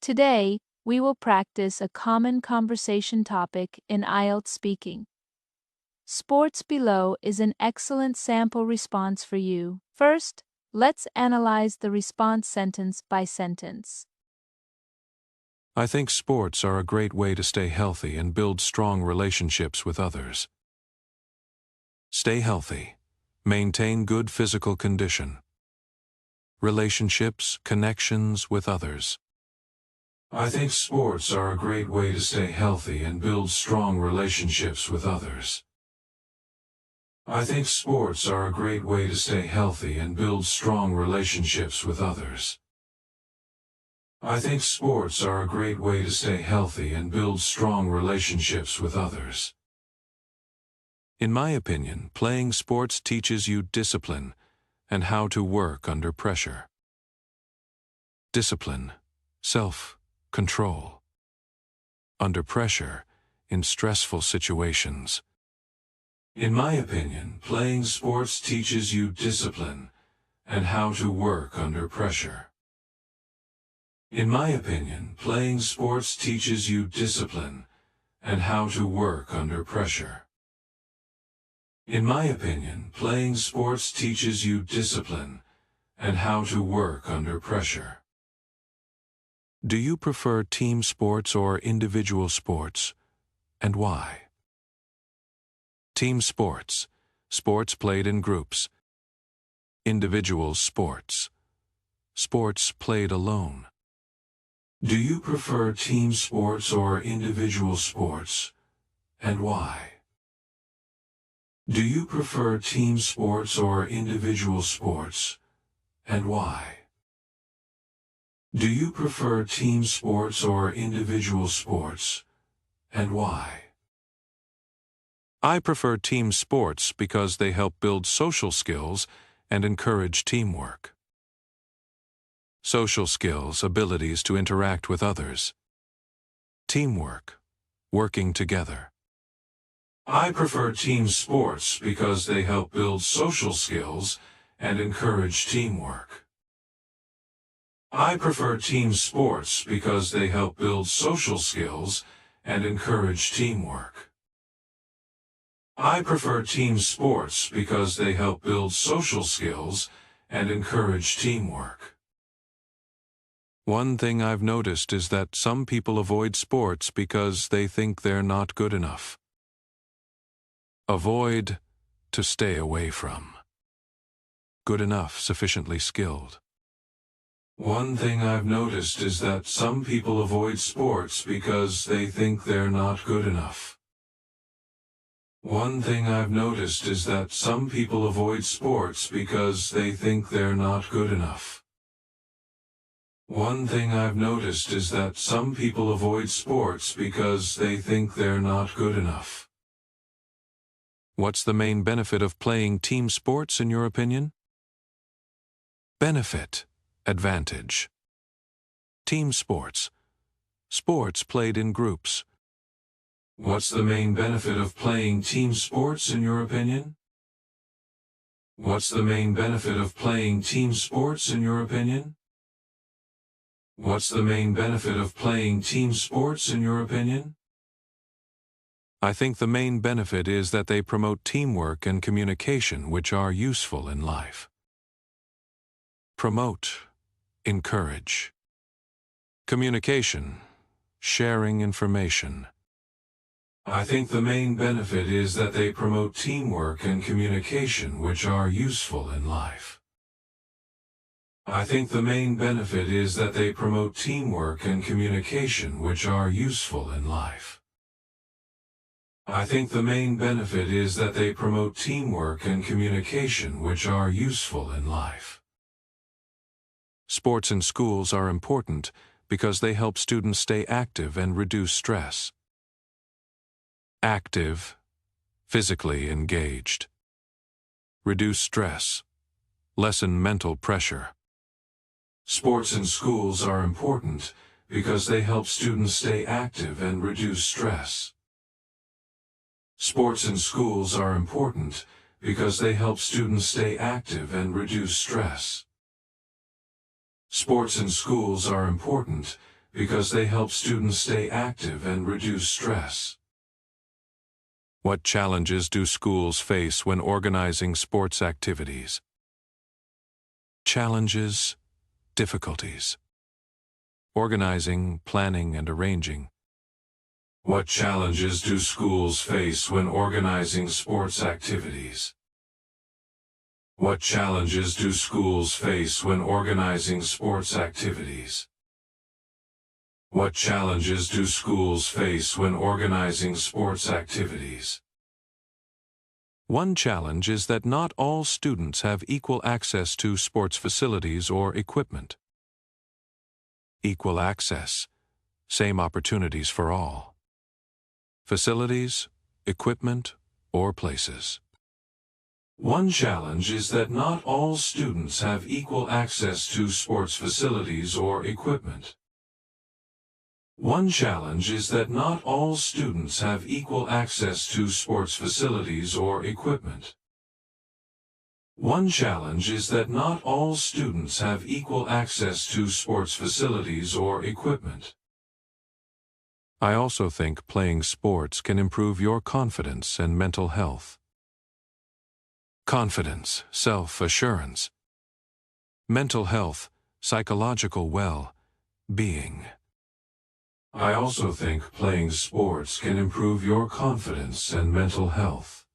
Today, we will practice a common conversation topic in IELTS speaking. Sports below is an excellent sample response for you. First, let's analyze the response sentence by sentence. I think sports are a great way to stay healthy and build strong relationships with others. Stay healthy. Maintain good physical condition. Relationships, connections with others. I think sports are a great way to stay healthy and build strong relationships with others. I think sports are a great way to stay healthy and build strong relationships with others. I think sports are a great way to stay healthy and build strong relationships with others. In my opinion, playing sports teaches you discipline and how to work under pressure. Discipline, self-control. Under pressure, in stressful situations. In my opinion, playing sports teaches you discipline and how to work under pressure. In my opinion, playing sports teaches you discipline and how to work under pressure. In my opinion, playing sports teaches you discipline and how to work under pressure. Do you prefer team sports or individual sports, and why? Team sports, sports played in groups. Individual sports, sports played alone. Do you prefer team sports or individual sports, and why? Do you prefer team sports or individual sports, and why? Do you prefer team sports or individual sports, and why? I prefer team sports because they help build social skills and encourage teamwork. Social skills, abilities to interact with others. Teamwork, working together. I prefer team sports because they help build social skills and encourage teamwork. I prefer team sports because they help build social skills and encourage teamwork. I prefer team sports because they help build social skills and encourage teamwork. One thing I've noticed is that some people avoid sports because they think they're not good enough. Avoid, to stay away from. Good enough, sufficiently skilled. One thing I've noticed is that some people avoid sports because they think they're not good enough. One thing I've noticed is that some people avoid sports because they think they're not good enough. One thing I've noticed is that some people avoid sports because they think they're not good enough. What's the main benefit of playing team sports, in your opinion? Benefit, advantage. Team sports, sports played in groups. What's the main benefit of playing team sports, in your opinion? What's the main benefit of playing team sports, in your opinion? What's the main benefit of playing team sports, in your opinion? I think the main benefit is that they promote teamwork and communication, which are useful in life. Promote, encourage. Communication, sharing information. I think the main benefit is that they promote teamwork and communication, which are useful in life. I think the main benefit is that they promote teamwork and communication, which are useful in life. I think the main benefit is that they promote teamwork and communication, which are useful in life. Sports in schools are important because they help students stay active and reduce stress. Active, physically engaged. Reduce stress, lessen mental pressure. Sports in schools are important because they help students stay active and reduce stress. Sports in schools are important because they help students stay active and reduce stress. Sports in schools are important because they help students stay active and reduce stress. What challenges do schools face when organizing sports activities? Challenges, difficulties. Organizing, planning, and arranging. What challenges do schools face when organizing sports activities? What challenges do schools face when organizing sports activities? What challenges do schools face when organizing sports activities? One challenge is that not all students have equal access to sports facilities or equipment. Equal access, same opportunities for all. Facilities, equipment, or places. One challenge is that not all students have equal access to sports facilities or equipment. One challenge is that not all students have equal access to sports facilities or equipment. One challenge is that not all students have equal access to sports facilities or equipment. I also think playing sports can improve your confidence and mental health. Confidence, self-assurance. Mental health, psychological well-being. I also think playing sports can improve your confidence and mental health.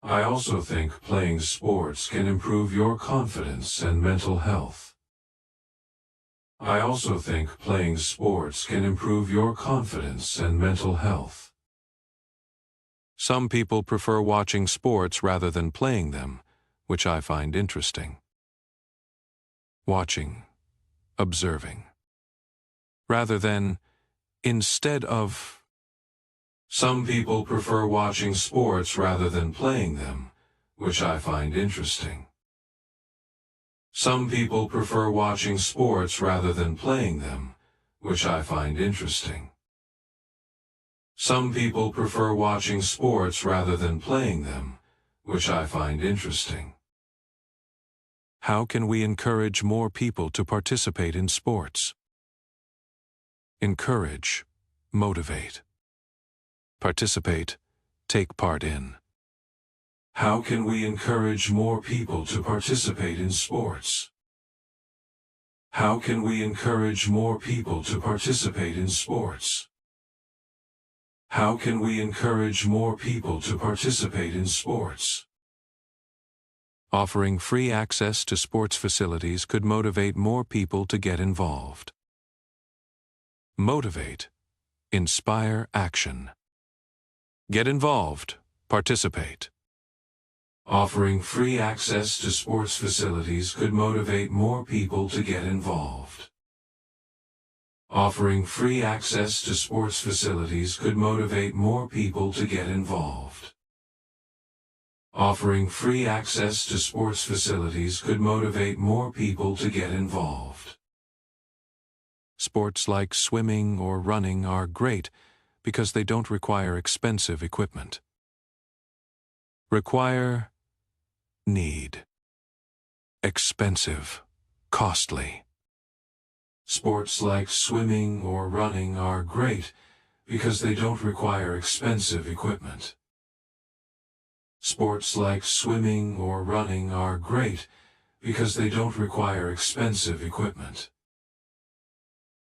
I also think playing sports can improve your confidence and mental health. I also think playing sports can improve your confidence and mental health. Some people prefer watching sports rather than playing them, which I find interesting. Watching, observing. Rather than, instead of. Some people prefer watching sports rather than playing them, which I find interesting. Some people prefer watching sports rather than playing them, which I find interesting. Some people prefer watching sports rather than playing them, which I find interesting. How can we encourage more people to participate in sports? Encourage, motivate. Participate, take part in. How can we encourage more people to participate in sports? How can we encourage more people to participate in sports? How can we encourage more people to participate in sports? Offering free access to sports facilities could motivate more people to get involved. Motivate, inspire action. Get involved, participate. Offering free access to sports facilities could motivate more people to get involved. Offering free access to sports facilities could motivate more people to get involved. Offering free access to sports facilities could motivate more people to get involved. Sports like swimming or running are great because they don't require expensive equipment. Require, need. Expensive, costly. Sports like swimming or running are great because they don't require expensive equipment. Sports like swimming or running are great because they don't require expensive equipment.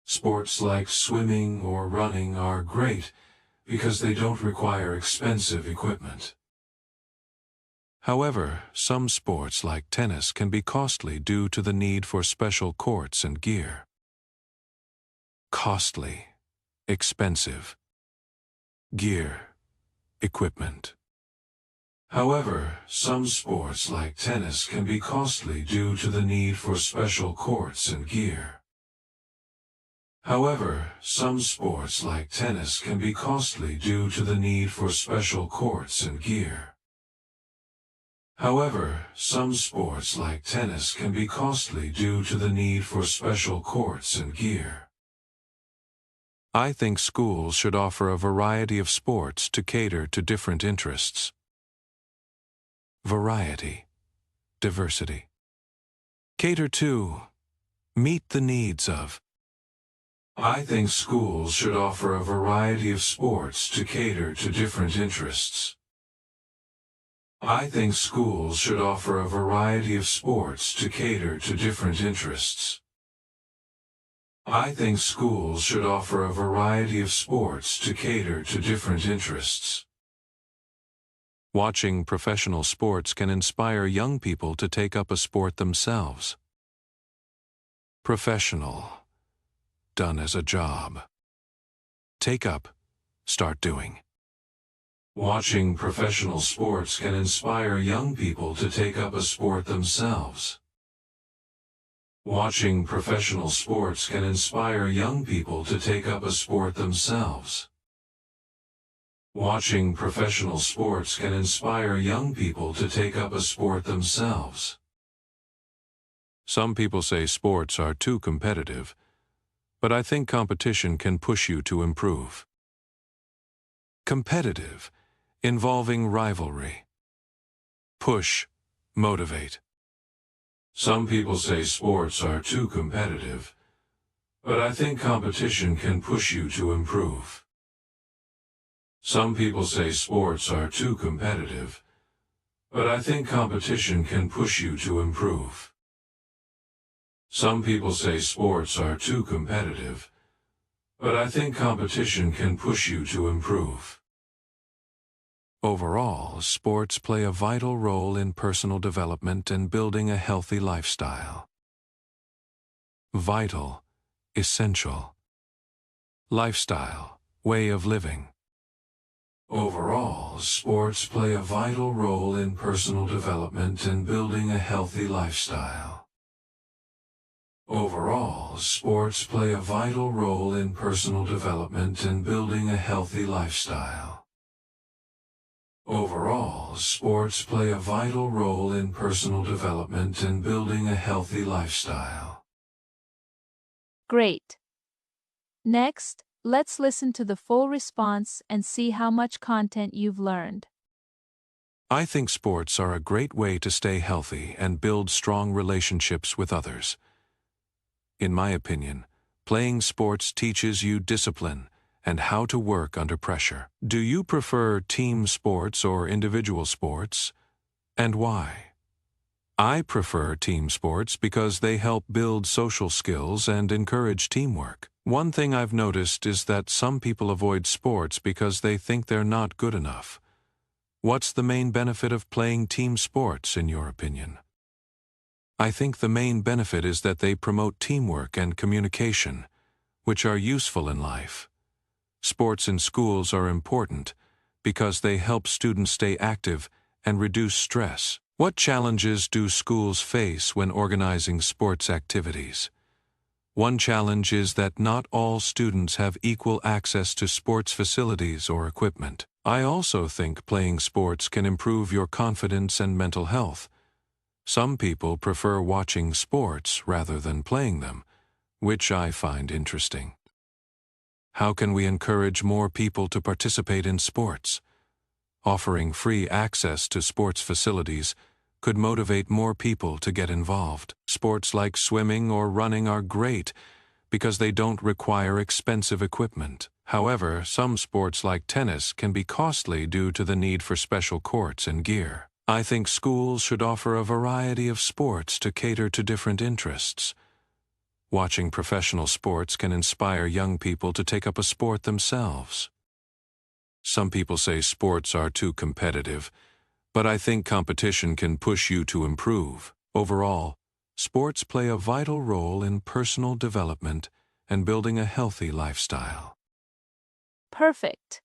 Sports like swimming or running are great because they don't require expensive equipment. However, some sports like tennis can be costly due to the need for special courts and gear. Costly, expensive. Gear, equipment. However, some sports like tennis can be costly due to the need for special courts and gear. However, some sports like tennis can be costly due to the need for special courts and gear. However, some sports like tennis can be costly due to the need for special courts and gear. I think schools should offer a variety of sports to cater to different interests. Variety, diversity. Cater to, meet the needs of. I think schools should offer a variety of sports to cater to different interests. I think schools should offer a variety of sports to cater to different interests. I think schools should offer a variety of sports to cater to different interests. Watching professional sports can inspire young people to take up a sport themselves. Professional. Done as a job. Take up. Start doing. Watching professional sports can inspire young people to take up a sport themselves. Watching professional sports can inspire young people to take up a sport themselves. Watching professional sports can inspire young people to take up a sport themselves. Some people say sports are too competitive, but I think competition can push you to improve. Competitive, involving rivalry. Push, motivate. Some people say sports are too competitive, but I think competition can push you to improve. Some people say sports are too competitive, but I think competition can push you to improve. Some people say sports are too competitive, but I think competition can push you to improve. Overall, sports play a vital role in personal development and building a healthy lifestyle. Vital, essential. Lifestyle, way of living. Overall, sports play a vital role in personal development and building a healthy lifestyle. Overall, sports play a vital role in personal development and building a healthy lifestyle. Overall, sports play a vital role in personal development and building a healthy lifestyle. Great. Next, let's listen to the full response and see how much content you've learned. I think sports are a great way to stay healthy and build strong relationships with others. In my opinion, playing sports teaches you discipline and how to work under pressure. Do you prefer team sports or individual sports? And why? I prefer team sports because they help build social skills and encourage teamwork. One thing I've noticed is that some people avoid sports because they think they're not good enough. What's the main benefit of playing team sports, in your opinion? I think the main benefit is that they promote teamwork and communication, which are useful in life. Sports in schools are important because they help students stay active and reduce stress. What challenges do schools face when organizing sports activities? One challenge is that not all students have equal access to sports facilities or equipment. I also think playing sports can improve your confidence and mental health. Some people prefer watching sports rather than playing them, which I find interesting. How can we encourage more people to participate in sports? Offering free access to sports facilities could motivate more people to get involved. Sports like swimming or running are great because they don't require expensive equipment. However, some sports like tennis can be costly due to the need for special courts and gear. I think schools should offer a variety of sports to cater to different interests. Watching professional sports can inspire young people to take up a sport themselves. Some people say sports are too competitive, but I think competition can push you to improve. Overall, sports play a vital role in personal development and building a healthy lifestyle. Perfect.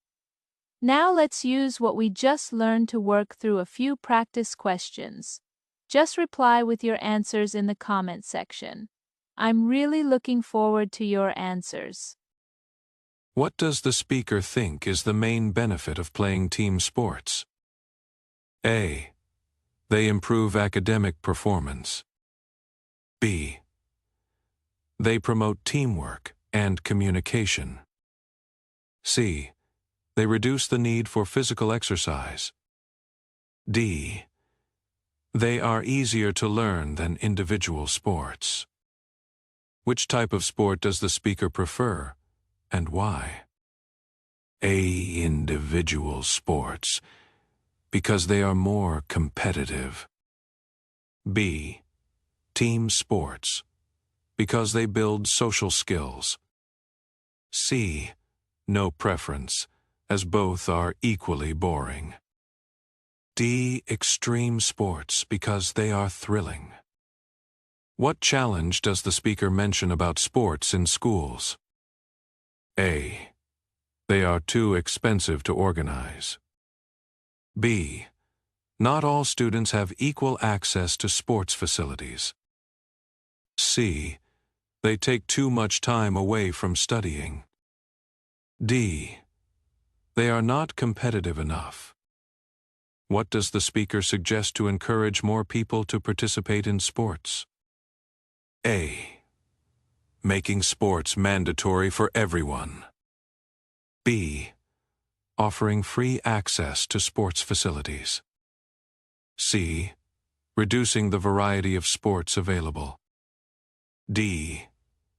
Now let's use what we just learned to work through a few practice questions. Just reply with your answers in the comment section. I'm really looking forward to your answers. What does the speaker think is the main benefit of playing team sports? A. They improve academic performance. B. They promote teamwork and communication. C. They reduce the need for physical exercise. D. They are easier to learn than individual sports. Which type of sport does the speaker prefer, and why? A. Individual sports, because they are more competitive. B. Team sports, because they build social skills. C. No preference, as both are equally boring. D. Extreme sports, because they are thrilling. What challenge does the speaker mention about sports in schools? A. They are too expensive to organize. B. Not all students have equal access to sports facilities. C. They take too much time away from studying. D. They are not competitive enough. What does the speaker suggest to encourage more people to participate in sports? A. Making sports mandatory for everyone. B. Offering free access to sports facilities. C. Reducing the variety of sports available. D.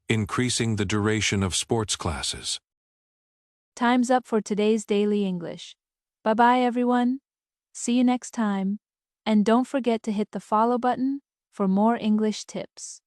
Increasing the duration of sports classes. Time's up for today's Daily English. Bye-bye, everyone. See you next time. And don't forget to hit the follow button for more English tips.